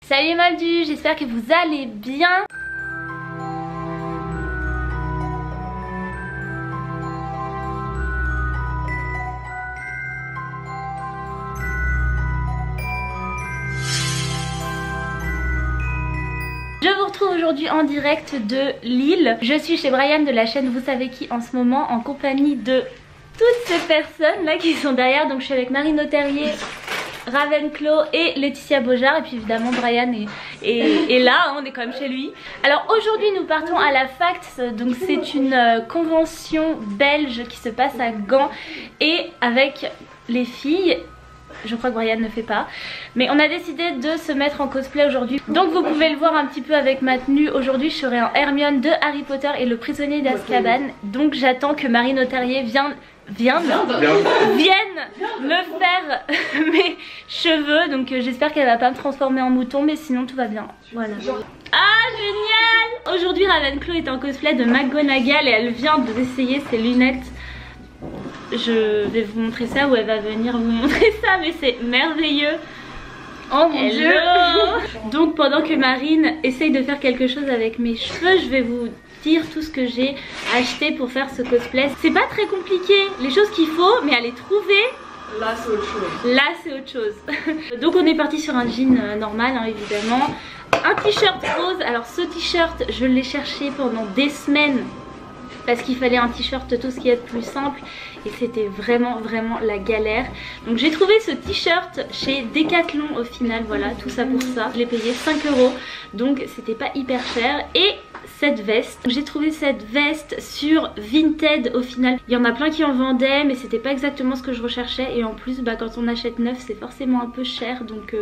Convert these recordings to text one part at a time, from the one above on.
Salut les Moldus, j'espère que vous allez bien. Je vous retrouve aujourd'hui en direct de Lille. Je suis chez Brian de la chaîne Vous savez qui en ce moment, en compagnie de toutes ces personnes là qui sont derrière. Donc je suis avec Marine Auterrier, Ravenclaw et Laetitia Beaujard, et puis évidemment Brian est là, hein, on est quand même chez lui. Alors aujourd'hui nous partons à la FACTS, donc c'est une convention belge qui se passe à Gand, et avec les filles, je crois que Brian ne fait pas, mais on a décidé de se mettre en cosplay aujourd'hui. Donc vous pouvez le voir un petit peu avec ma tenue. Aujourd'hui je serai en Hermione de Harry Potter et le prisonnier d'Azkaban. Donc j'attends que Marine Auterrier vienne me faire mes cheveux. Donc j'espère qu'elle va pas me transformer en mouton, mais sinon tout va bien. Voilà. Ah génial! Aujourd'hui Ravenclaw est en cosplay de McGonagall et elle vient d'essayer ses lunettes. Je vais vous montrer ça, ou elle va venir vous montrer ça, mais c'est merveilleux. Oh mon Dieu! Donc pendant que Marine essaye de faire quelque chose avec mes cheveux, je vais vous dire tout ce que j'ai acheté pour faire ce cosplay. C'est pas très compliqué, les choses qu'il faut, mais à les trouver, là c'est autre chose. Là c'est autre chose. Donc on est parti sur un jean normal, hein, évidemment. Un t-shirt rose. Alors ce t-shirt je l'ai cherché pendant des semaines parce qu'il fallait un t-shirt tout ce qui est plus simple, et c'était vraiment la galère. Donc j'ai trouvé ce t-shirt chez Decathlon au final, voilà, tout ça pour ça. Je l'ai payé 5 €, donc c'était pas hyper cher. Et cette veste, j'ai trouvé cette veste sur Vinted au final. Il y en a plein qui en vendaient, mais c'était pas exactement ce que je recherchais, et en plus bah, quand on achète neuf c'est forcément un peu cher, donc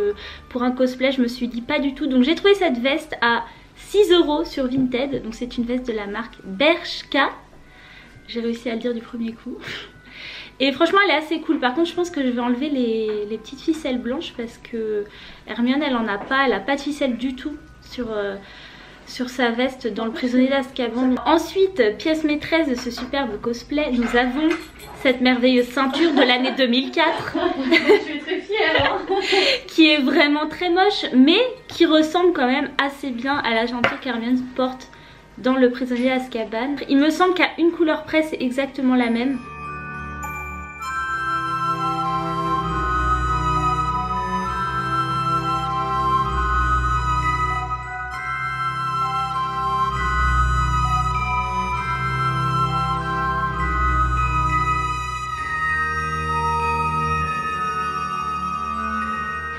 pour un cosplay je me suis dit pas du tout. Donc j'ai trouvé cette veste à 6 € sur Vinted, donc c'est une veste de la marque Bershka. J'ai réussi à le dire du premier coup. Et franchement elle est assez cool. Par contre je pense que je vais enlever les petites ficelles blanches parce que Hermione elle en a pas, elle a pas de ficelles du tout sur sa veste dans le prisonnier d'Azkaban. Ensuite, pièce maîtresse de ce superbe cosplay, nous avons cette merveilleuse ceinture de l'année 2004. Je suis très fière, hein. Qui est vraiment très moche, mais qui ressemble quand même assez bien à la ceinture qu'Hermione porte dans le prisonnier d'Azkaban. Il me semble qu'à une couleur près c'est exactement la même.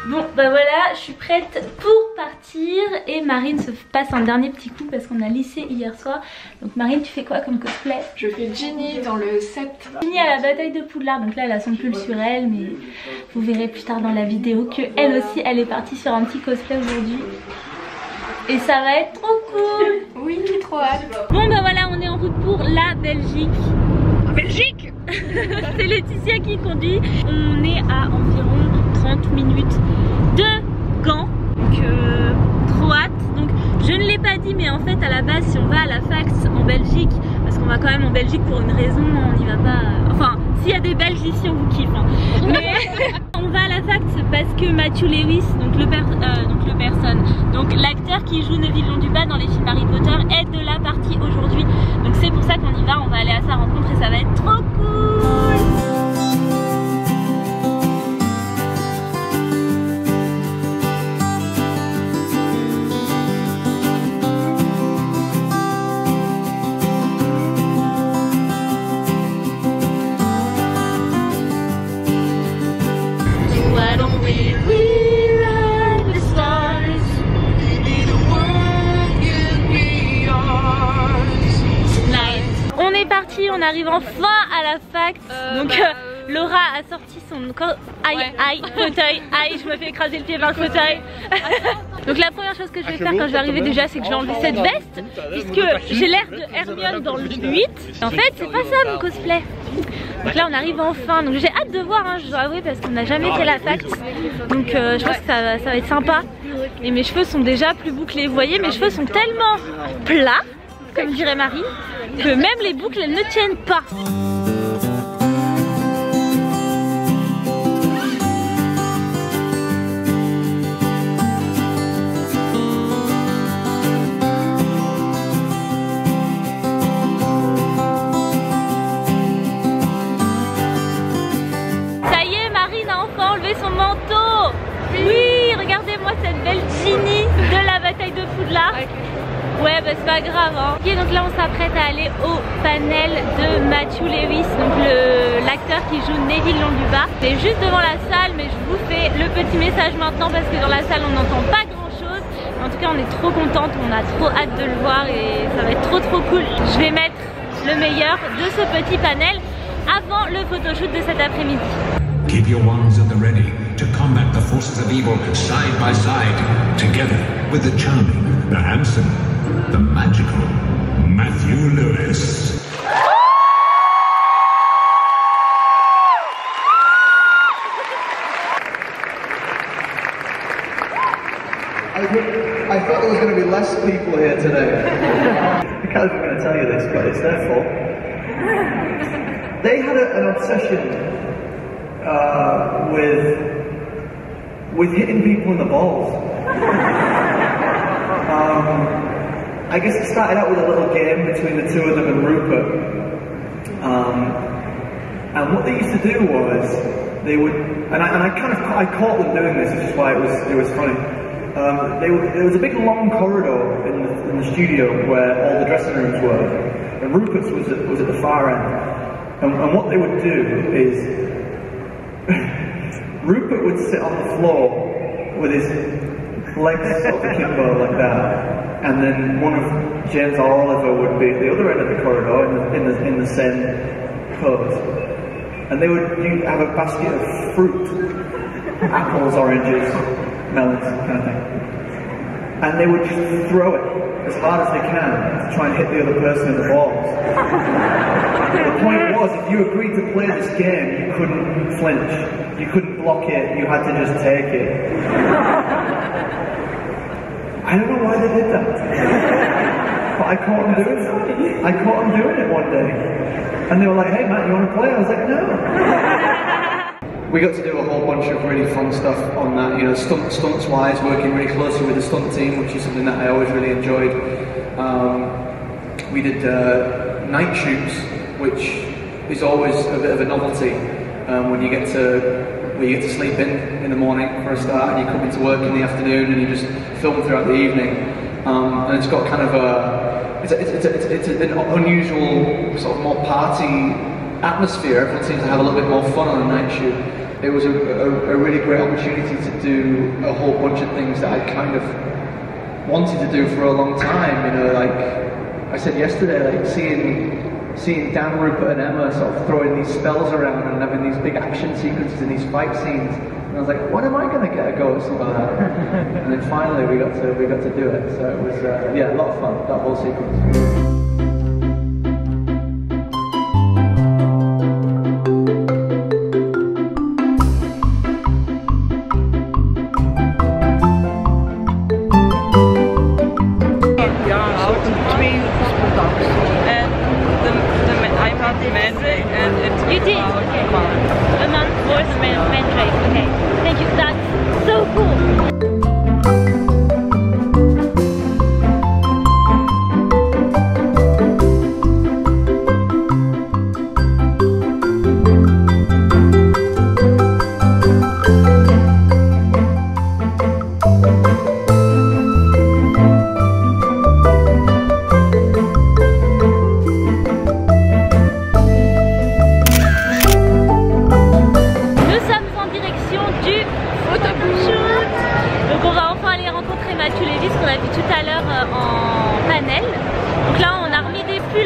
Bon bah voilà, je suis prête pour partir, et Marine se passe un dernier petit coup parce qu'on a lissé hier soir. Donc Marine, tu fais quoi comme cosplay? Je fais Ginny dans le 7. Ginny à la bataille de Poudlard, donc là elle a son pull sur elle, mais vous verrez plus tard dans la vidéo que elle aussi elle est partie sur un petit cosplay aujourd'hui. Et ça va être trop cool. Oui, trop hâte. Bon bah voilà, on est en route pour la Belgique. Belgique. C'est Laetitia qui conduit. On est à environ 30 minutes de Gand, donc trop hâte. Donc je ne l'ai pas dit, mais en fait à la base si on va à la FACTS en Belgique, parce qu'on va quand même en Belgique pour une raison, on n'y va pas, enfin s'il y a des Belges ici on vous kiffe, hein. Mais on va à la FACTS parce que Matthew Lewis, donc donc l'acteur qui joue Neville Londubat dans les films Harry Potter, est de la partie aujourd'hui. Donc c'est pour ça qu'on y va, on va aller à sa rencontre et ça va être trop cool. On arrive enfin à la fac. Donc Laura a sorti son fauteuil. Aïe, je me fais écraser le pied dans le fauteuil. Donc la première chose que je vais faire quand je vais arriver déjà, c'est que je vais enlever cette veste, puisque j'ai l'air de Hermione dans le 8. En fait c'est pas ça mon cosplay. Donc là on arrive enfin, donc j'ai hâte de voir, hein, je dois avouer, parce qu'on n'a jamais fait la fac. Donc je pense que ça va être sympa. Et mes cheveux sont déjà plus bouclés. Vous voyez, mes cheveux sont tellement plats, comme dirait Marie, que même les boucles elles ne tiennent pas. Ouais, bah c'est pas grave hein. Ok, donc là on s'apprête à aller au panel de Matthew Lewis, donc l'acteur qui joue Neville Londuba. C'est juste devant la salle, mais je vous fais le petit message maintenant parce que dans la salle on n'entend pas grand chose. En tout cas on est trop contente, on a trop hâte de le voir et ça va être trop cool. Je vais mettre le meilleur de ce petit panel avant le photoshoot de cet après-midi. Keep your wands at the ready to combat the forces of evil side by side, together with the charming, the handsome, the magical Matthew Lewis. I thought there was going to be less people here today. I can't even going to tell you this, but it's their fault. They had an obsession with hitting people in the balls. I guess it started out with a little game between the two of them and Rupert. And what they used to do was they would, and I caught them doing this, which is why it was funny. There was a big long corridor in the studio where all the dressing rooms were, and Rupert's was at the far end. And what they would do is Rupert would sit on the floor with his legs sort of akimbo like that, and then one of James or Oliver would be at the other end of the corridor in the same pose, and they would have a basket of fruit, apples, oranges, melons, kind of thing, and they would just throw it as hard as they can to try and hit the other person in the balls. The point was, if you agreed to play this game, you couldn't flinch, you couldn't block it, you had to just take it. I don't know why they did that, but I caught them doing it. I caught them doing it one day, and they were like, "Hey Matt, you want to play?" I was like, "No." We got to do a whole bunch of really fun stuff on that, you know, stunts wise, working really closely with the stunt team, which is something that I always really enjoyed. We did night shoots, which is always a bit of a novelty when you get to sleep in the morning for a start, and you come into work in the afternoon, and you just film throughout the evening. And it's got kind of it's an unusual sort of more party atmosphere. Everyone seems to have a little bit more fun on a night shoot. It was a really great opportunity to do a whole bunch of things that I kind of wanted to do for a long time. You know, like I said yesterday, like seeing Dan, Rupert and Emma sort of throwing these spells around and having these big action sequences and these fight scenes. And I was like, when am I going to get a go at something like that? And then finally we got to do it. So it was yeah, a lot of fun, that whole sequence. You did? Okay. A month for the Mandrake. Okay. Thank you. That's so cool.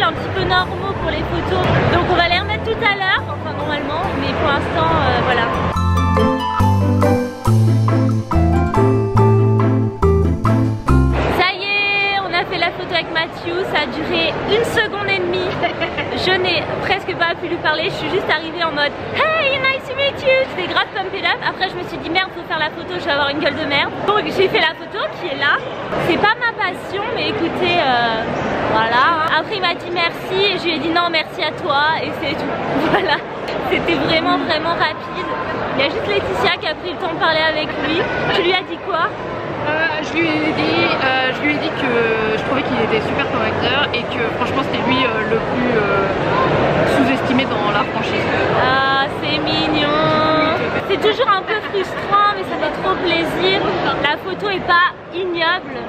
Un petit peu normaux pour les photos, donc on va les remettre tout à l'heure, enfin normalement, mais pour l'instant voilà. Ça y est, on a fait la photo avec Matthew, ça a duré 1 seconde et demie. Je n'ai presque pas pu lui parler, je suis juste arrivée en mode hey, nice to meet you. C'était grave pump it up. Après je me suis dit merde, faut faire la photo, je vais avoir une gueule de merde. Donc j'ai fait la photo qui est là. C'est pas ma passion, mais écoutez, voilà. Après il m'a dit merci et je lui ai dit non merci à toi et c'est tout. Voilà, c'était vraiment rapide. Il y a juste Laetitia qui a pris le temps de parler avec lui. Tu lui as dit quoi? Je lui ai dit que je trouvais qu'il était super comme acteur et que franchement c'était lui le plus sous-estimé dans la franchise. Ah, c'est mignon. C'est toujours un peu frustrant mais ça fait trop plaisir. La photo est pas ignoble.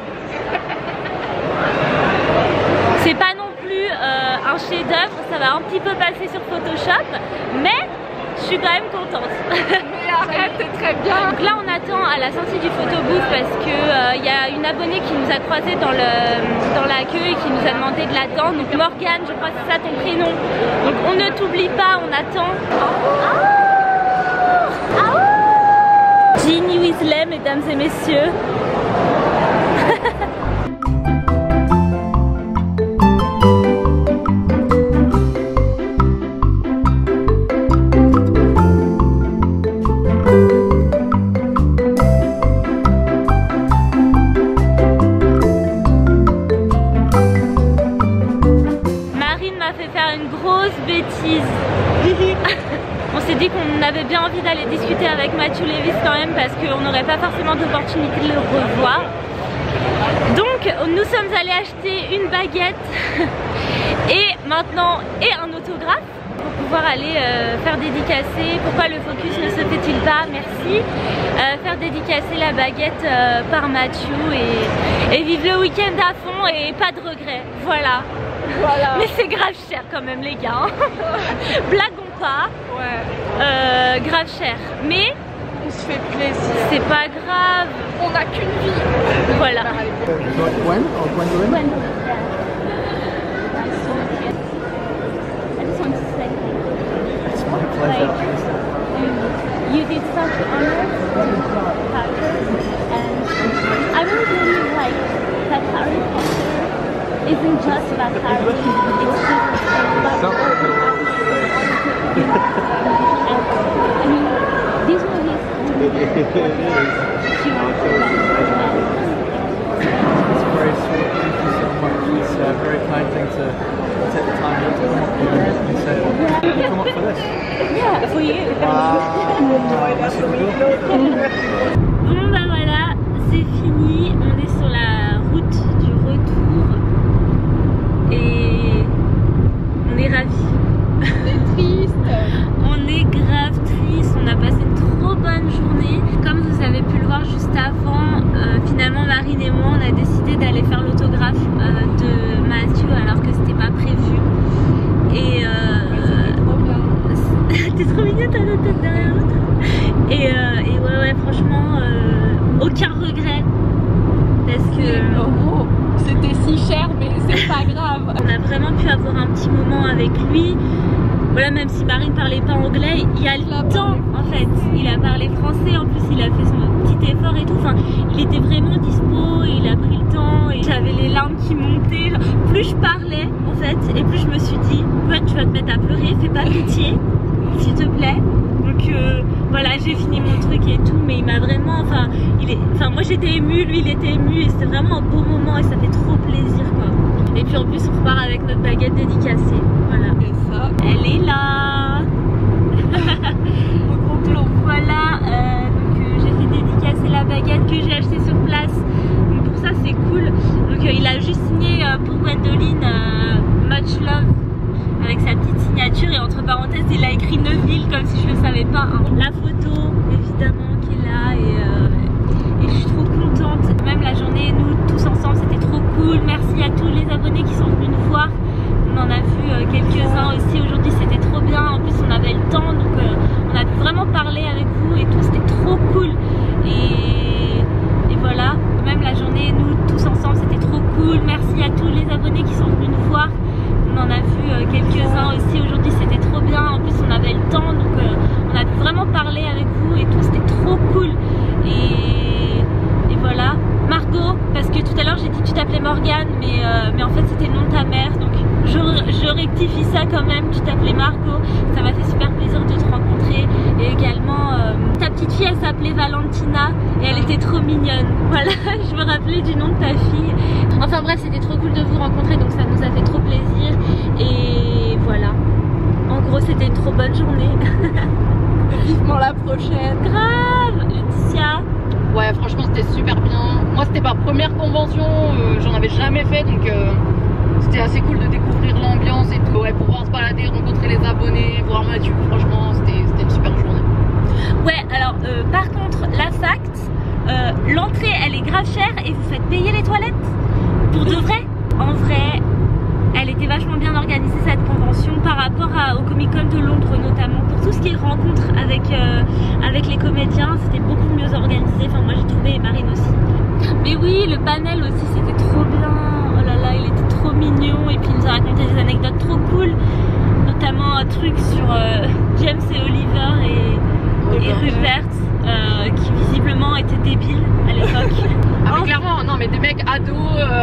C'est pas non plus un chef-d'œuvre, ça va un petit peu passer sur Photoshop, mais je suis quand même contente. Mais arrête, c'est très bien. Donc là on attend à la sortie du photobooth parce que y a une abonnée qui nous a croisé dans la queue et qui nous a demandé de l'attendre. Donc Morgane, je crois que c'est ça ton prénom. Donc on ne t'oublie pas, on attend. Ginny Weasley, mesdames et messieurs. On s'est dit qu'on avait bien envie d'aller discuter avec Matthew Lewis quand même parce qu'on n'aurait pas forcément d'opportunité de le revoir. Donc nous sommes allés acheter une baguette et maintenant un autographe pour pouvoir aller faire dédicacer. Pourquoi le focus ne se fait-il pas? Merci. Faire dédicacer la baguette par Matthew et vivre le week-end à fond et pas de regrets. Voilà. Mais c'est grave cher quand même les gars. Blaguons pas. Ouais. Grave cher. Mais on se fait plaisir. C'est pas grave. On n'a qu'une vie. Voilà. Gwen or Gwendolyn? Gwen. I just want to say It's my pleasure. you did such honor to Harry, and I really believe like that Harry Potter isn't just about Harry, it's just about I mean, these movies It's very sweet. Thank you so much. It's a very kind thing to take the time out to come up here and say, you come up for this. Yeah, for you. Bon bah voilà, c'est fini, on est sur la route du retour et on est ravis. On est triste. On est grave triste, on a passé une trop bonne journée. Comme vous avez pu le voir juste avant, finalement Marine et moi on a décidé d'aller faire l'autographe de Matthew alors que c'était pas prévu. Et t'es trop mignonne, t'as la tête derrière l'autre. Et ouais franchement aucun regret parce que oh, c'était si cher mais c'est pas grave. on a vraiment pu avoir un petit moment avec lui. Voilà, même si Marine parlait pas anglais, il y a le temps en fait. Il a parlé français, en plus il a fait son petit effort et tout. Enfin, il était vraiment dispo, il a pris le temps et j'avais les larmes qui montaient. Plus je parlais en fait, et plus je me suis dit, ouais, tu vas te mettre à pleurer, fais pas pitié, s'il te plaît. Donc voilà, j'ai fini mon truc et tout, mais il m'a vraiment, enfin moi j'étais émue, lui il était ému et c'était vraiment un beau moment et ça fait trop plaisir quoi. Et puis en plus on repart avec notre baguette dédicacée, voilà. Et ça, Elle est là. Voilà, donc j'ai fait dédicacer la baguette que j'ai achetée sur place. Donc pour ça c'est cool. Donc il a juste signé pour Gwendolyn Much Love avec sa petite signature et entre parenthèses il a écrit Neuville comme si je le savais pas. Hein. La photo évidemment qui est là et je suis trop contente. Même la journée, nous tous ensemble c'était trop cool. Merci à tous les abonnés qui sont venus nous voir. On en a vu quelques-uns aussi aujourd'hui, c'était trop bien. En plus on avait le temps donc on a pu vraiment parler avec vous et tout, c'était trop cool. Et voilà, même la journée, nous tous ensemble c'était trop cool. Merci à tous les abonnés qui sont venus nous voir. On en a vu quelques-uns aussi aujourd'hui, c'était trop bien. En plus on avait le temps donc on a pu vraiment parler avec vous et tout, c'était trop cool. Et voilà, Margot, parce que tout à l'heure j'ai dit que tu t'appelais Morgane mais en fait c'était le nom de ta mère, donc je rectifie ça quand même, tu t'appelais Margot. Ça m'a fait super plaisir de te rencontrer. Et également ta petite fille elle s'appelait Valentina et elle était trop mignonne. Voilà, je me rappelais du nom de ta fille. Enfin bref, c'était trop cool de vous rencontrer, donc ça nous a fait trop plaisir. Et voilà, en gros c'était une trop bonne journée. vivement la prochaine. Grave. Laetitia? Ouais, franchement c'était super bien. Moi c'était ma première convention, j'en avais jamais fait donc c'était assez cool de découvrir l'ambiance et tout. Ouais, pouvoir se balader, rencontrer les abonnés, voir Mathieu, franchement c'était une super journée. Ouais, alors par contre la fact, l'entrée elle est grave chère et vous faites payer les toilettes. Pour de vrai, en vrai, elle était vachement bien organisée cette convention par rapport au Comic Con de Londres notamment. Pour tout ce qui est rencontre avec les comédiens, c'était beaucoup mieux organisé. Enfin moi j'ai trouvé, et Marine aussi. Mais oui, le panel aussi c'était trop bien. Oh là là, il était trop mignon et puis il nous a raconté des anecdotes trop cool. Notamment un truc sur James et Oliver et Rupert qui visiblement étaient débiles à l'époque. Ah mais clairement, non mais des mecs ados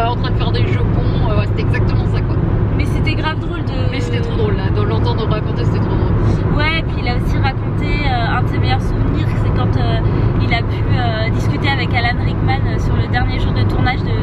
en train de faire des jeux cons, ouais, c'était exactement ça quoi. Mais c'était grave drôle de... Mais c'était trop drôle là, de l'entendre raconter c'était trop drôle. Ouais, et puis il a aussi raconté un de ses meilleurs souvenirs, c'est quand il a pu discuter avec Alan Rickman sur le dernier jour de tournage de